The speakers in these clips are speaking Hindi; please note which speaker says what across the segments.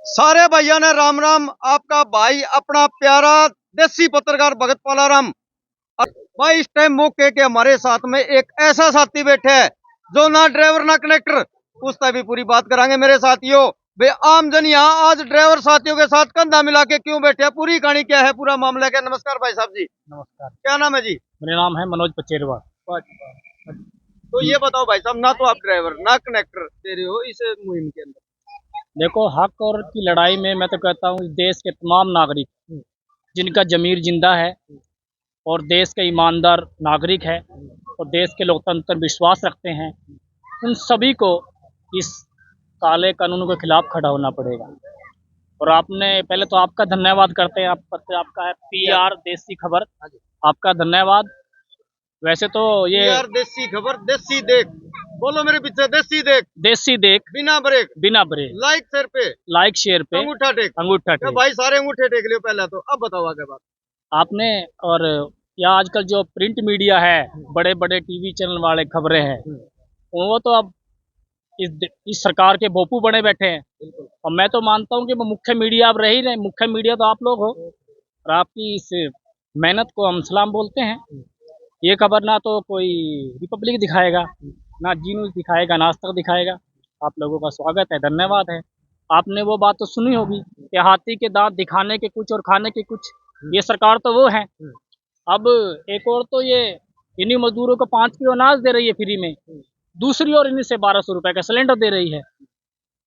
Speaker 1: सारे भैया ने राम राम। आपका भाई अपना प्यारा देसी पत्रकार भगत पालाराम। भाई इस टाइम मौके के हमारे साथ में एक ऐसा साथी बैठे है जो ना ड्राइवर ना कनेक्टर, उससे भी पूरी बात करांगे मेरे साथियों। वे आम जन यहाँ आज ड्राइवर साथियों के साथ कंधा मिला के क्यों बैठे हैं, पूरी कहानी क्या है, पूरा मामला क्या। नमस्कार भाई साहब जी।
Speaker 2: नमस्कार।
Speaker 1: क्या नाम है जी?
Speaker 2: मेरा नाम है मनोज पचेरवा।
Speaker 1: तो ये बताओ भाई साहब, ना तो आप ड्राइवर ना कनेक्टर दे रहे हो इस मुहिम के अंदर।
Speaker 2: देखो, हक और की लड़ाई में मैं तो कहता हूँ, इस देश के तमाम नागरिक जिनका जमीर जिंदा है और देश के ईमानदार नागरिक है और देश के लोकतंत्र पर विश्वास रखते हैं, उन सभी को इस काले कानून के खिलाफ खड़ा होना पड़ेगा। और आपने पहले तो आपका धन्यवाद करते हैं, आपका है PR देसी खबर, आपका धन्यवाद। वैसे तो ये
Speaker 1: यार देसी खबर, देसी देख, बोलो मेरे पीछे, देसी देख,
Speaker 2: देसी देख,
Speaker 1: बिना ब्रेक,
Speaker 2: बिना ब्रेक,
Speaker 1: लाइक शेयर पे
Speaker 2: अंगूठा
Speaker 1: तो
Speaker 2: टेक।
Speaker 1: भाई सारे अंगूठे टेक लियो पहले तो। अब बताओ आगे बात।
Speaker 2: आपने और या आजकल जो प्रिंट मीडिया है, बड़े बड़े टीवी चैनल वाले खबरें हैं, वो तो अब इस सरकार के भोपू बने बैठे हैं। और मैं तो मानता हूँ कि वो मुख्य मीडिया अब रह ही नहीं, मुख्य मीडिया तो आप लोग हो और आपकी इस मेहनत को हम सलाम बोलते हैं। ये खबर ना तो कोई रिपब्लिक दिखाएगा, ना जी न्यूज़ दिखाएगा, ना आज तक दिखाएगा। आप लोगों का स्वागत है, धन्यवाद है। आपने वो बात तो सुनी होगी कि हाथी के दांत दिखाने के कुछ और खाने के कुछ। ये सरकार तो वो है। अब एक और तो ये इन्हीं मजदूरों को 5 किलो अनाज दे रही है फ्री में, दूसरी ओर इन्हीं से 1200 रुपए का सिलेंडर दे रही है।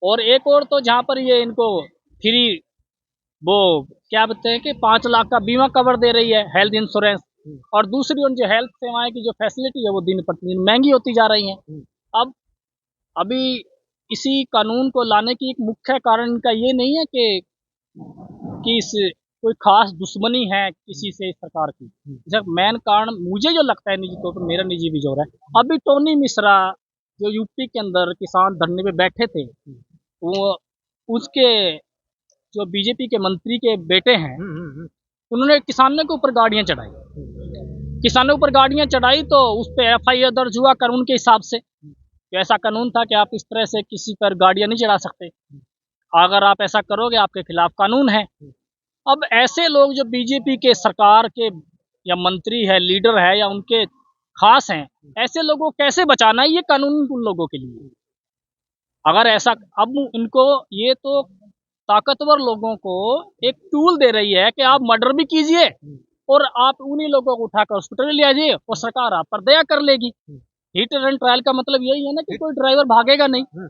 Speaker 2: और एक और तो जहाँ पर ये इनको फ्री वो क्या बोलते हैं कि 5 लाख का बीमा कवर दे रही है, हेल्थ इंश्योरेंस। और दूसरी ओर जो हेल्थ सेवाएं की जो फैसिलिटी है वो दिन प्रतिदिन महंगी होती जा रही हैं। अब अभी इसी कानून को लाने की एक मुख्य कारण इनका ये नहीं है कि इस कोई खास दुश्मनी है किसी से सरकार की। जब मेन कारण मुझे जो लगता है, निजी तौर पर मेरा निजी विचार है, अभी टोनी मिश्रा जो यूपी के अंदर किसान धरने पे बैठे थे, वो उसके जो बीजेपी के मंत्री के बेटे हैं, उन्होंने किसानों के ऊपर गाड़ियां चढ़ाई। किसानों के ऊपर गाड़ियां चढ़ाई तो उस पर FIR दर्ज हुआ कानून के हिसाब से। तो ऐसा कानून था कि आप इस तरह से किसी पर गाड़ियां नहीं चढ़ा सकते, अगर आप ऐसा करोगे आपके खिलाफ कानून है। अब ऐसे लोग जो बीजेपी के सरकार के या मंत्री है, लीडर है या उनके खास हैं, ऐसे लोगों को कैसे बचाना है, ये कानून उन लोगों के लिए। अगर ऐसा अब इनको ये तो ताकतवर लोगों को एक टूल दे रही है कि आप मर्डर भी कीजिए और आप उन्हीं लोगों को उठाकर हॉस्पिटल ले जाइए और सरकार आप पर दया कर लेगी। हिट एंड ट्रायल का मतलब यही है ना कि कोई ड्राइवर भागेगा नहीं,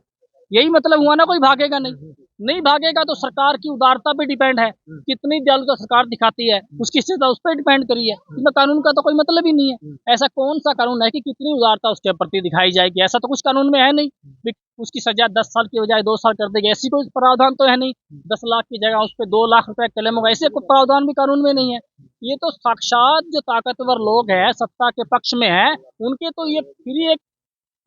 Speaker 2: यही मतलब हुआ ना, कोई भागेगा नहीं। नहीं भागेगा तो सरकार की उदारता पे डिपेंड है, कितनी दयालुता सरकार दिखाती है उसकी स्थिति उस पर डिपेंड करी है। इसमें कानून का तो कोई मतलब ही नहीं है। ऐसा कौन सा कानून है कि कितनी उदारता उसके प्रति दिखाई जाएगी, ऐसा तो कुछ कानून में है नहीं। उसकी सजा 10 साल की बजाय 2 साल कर देगी, ऐसी कोई प्रावधान तो है नहीं। 10 लाख की जगह उस पर 2 लाख रुपए क्लेम होगा, ऐसे कोई प्रावधान भी कानून में नहीं है। ये तो साक्षात जो ताकतवर लोग हैं, सत्ता के पक्ष में है, उनके तो ये फिर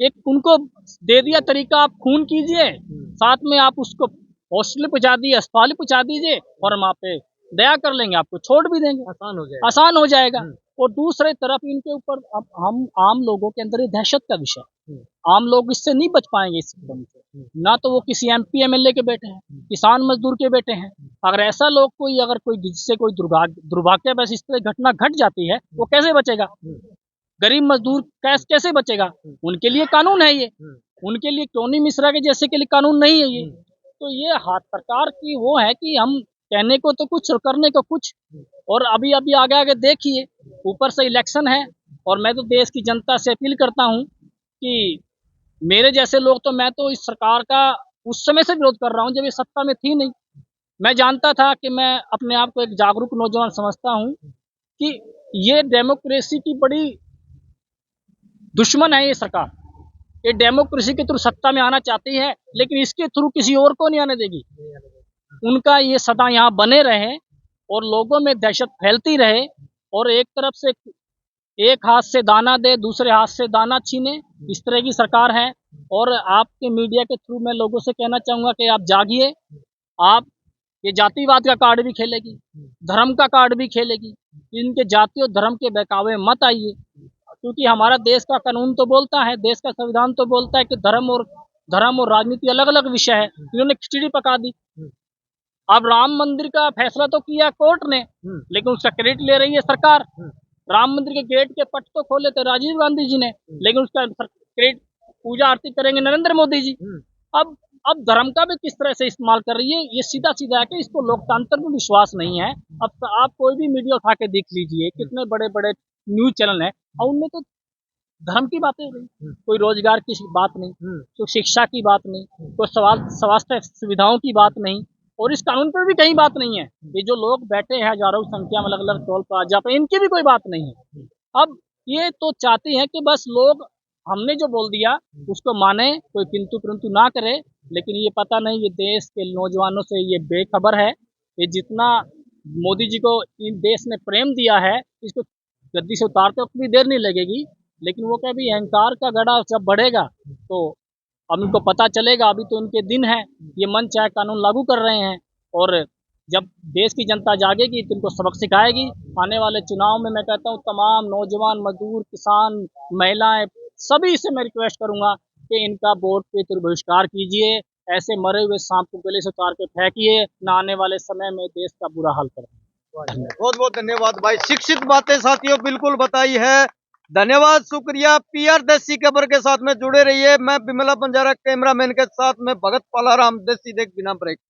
Speaker 2: एक उनको दे दिया तरीका, आप खून कीजिए, साथ में आप उसको हॉस्पिटल पहुंचा दिए, अस्पताल पहुंचा दीजिए और हम आप पे दया कर लेंगे, आपको छोड़ भी देंगे, आसान हो जाएगा। और दूसरे तरफ इनके ऊपर अब हम आम लोगों के अंदर ये दहशत का विषय, आम लोग इससे नहीं बच पाएंगे इस कदम से। ना तो वो किसी MP MLA के बेटे हैं, किसान मजदूर के बेटे हैं। अगर ऐसा लोग अगर कोई जिससे कोई दुर्भाग्य बस इस तरह घटना घट जाती है, वो कैसे बचेगा? गरीब मजदूर कैसे बचेगा? उनके लिए कानून है ये, उनके लिए टोनी मिश्रा के जैसे के लिए कानून नहीं है ये। तो ये हाथ सरकार की वो है कि हम कहने को तो कुछ और करने को कुछ। और अभी अभी आगे आगे देखिए, ऊपर से इलेक्शन है और मैं तो देश की जनता से अपील करता हूँ कि मेरे जैसे लोग तो, मैं तो इस सरकार का उस समय से विरोध कर रहा हूँ जब ये सत्ता में थी नहीं। मैं जानता था कि मैं अपने आप को एक जागरूक नौजवान समझता हूँ कि ये डेमोक्रेसी की बड़ी दुश्मन है ये सरकार। ये डेमोक्रेसी के थ्रू सत्ता में आना चाहती है, लेकिन इसके थ्रू किसी और को नहीं आने देगी। उनका ये सदा यहाँ बने रहे और लोगों में दहशत फैलती रहे और एक तरफ से एक हाथ से दाना दे, दूसरे हाथ से दाना छीने, इस तरह की सरकार है। और आपके मीडिया के थ्रू मैं लोगों से कहना चाहूँगा कि आप जागिए। आप ये जातिवाद का कार्ड भी खेलेगी, धर्म का कार्ड भी खेलेगी। इनके जाति और धर्म के बहकावे मत आइए, क्योंकि हमारा देश का कानून तो बोलता है, देश का संविधान तो बोलता है कि धर्म और राजनीति अलग अलग विषय है। इन्होंने खिचड़ी पका दी। अब राम मंदिर का फैसला तो किया कोर्ट ने, लेकिन उसका क्रेडिट ले रही है सरकार। राम मंदिर के गेट के पट तो खोले थे राजीव गांधी जी ने, लेकिन उसका क्रेडिट पूजा आरती करेंगे नरेंद्र मोदी जी। अब धर्म का भी किस तरह से इस्तेमाल कर रही है, ये सीधा सीधा है कि इसको लोकतंत्र में विश्वास नहीं है। अब आप कोई भी मीडिया उठा के देख लीजिए, कितने बड़े बड़े न्यूज चैनल हैं और उनमें तो धर्म की बातें नहीं, कोई रोजगार की बात नहीं, कोई शिक्षा की बात नहीं, कोई स्वास्थ्य सुविधाओं की बात नहीं, और इस कानून पर भी कहीं बात नहीं है। ये जो लोग बैठे हैं हजारों की संख्या में अलग अलग टोल प्लाजा पे, इनकी भी कोई बात नहीं है। अब ये तो चाहते हैं कि बस लोग हमने जो बोल दिया उसको माने, कोई किंतु परंतु ना करे। लेकिन ये पता नहीं ये देश के नौजवानों से ये बेखबर है। ये जितना मोदी जी को इन देश ने प्रेम दिया है, इसको गद्दी से उतारते वक्त भी देर नहीं लगेगी। लेकिन वो क्या भी अहंकार का गड़ा जब बढ़ेगा तो अब इनको पता चलेगा। अभी तो इनके दिन है, ये मन चाहे कानून लागू कर रहे हैं, और जब देश की जनता जागेगी तो इनको सबक सिखाएगी। आने वाले चुनाव में मैं कहता हूँ तमाम नौजवान, मजदूर, किसान, महिलाएं, सभी से मैं रिक्वेस्ट करूंगा कि इनका वोट पे तो बहिष्कार कीजिए। ऐसे मरे हुए सांप को गले से उतार के फेंकिए, न आने वाले समय में देश का बुरा हाल करें।
Speaker 1: बहुत बहुत धन्यवाद भाई, शिक्षित बातें साथियों बिल्कुल बताई है। धन्यवाद, शुक्रिया। पीआर देसी खबर के साथ में जुड़े रहिए। मैं बिमला बंजारा कैमरामैन के साथ में भगत पालाराम, देसी देख बिना ब्रेक।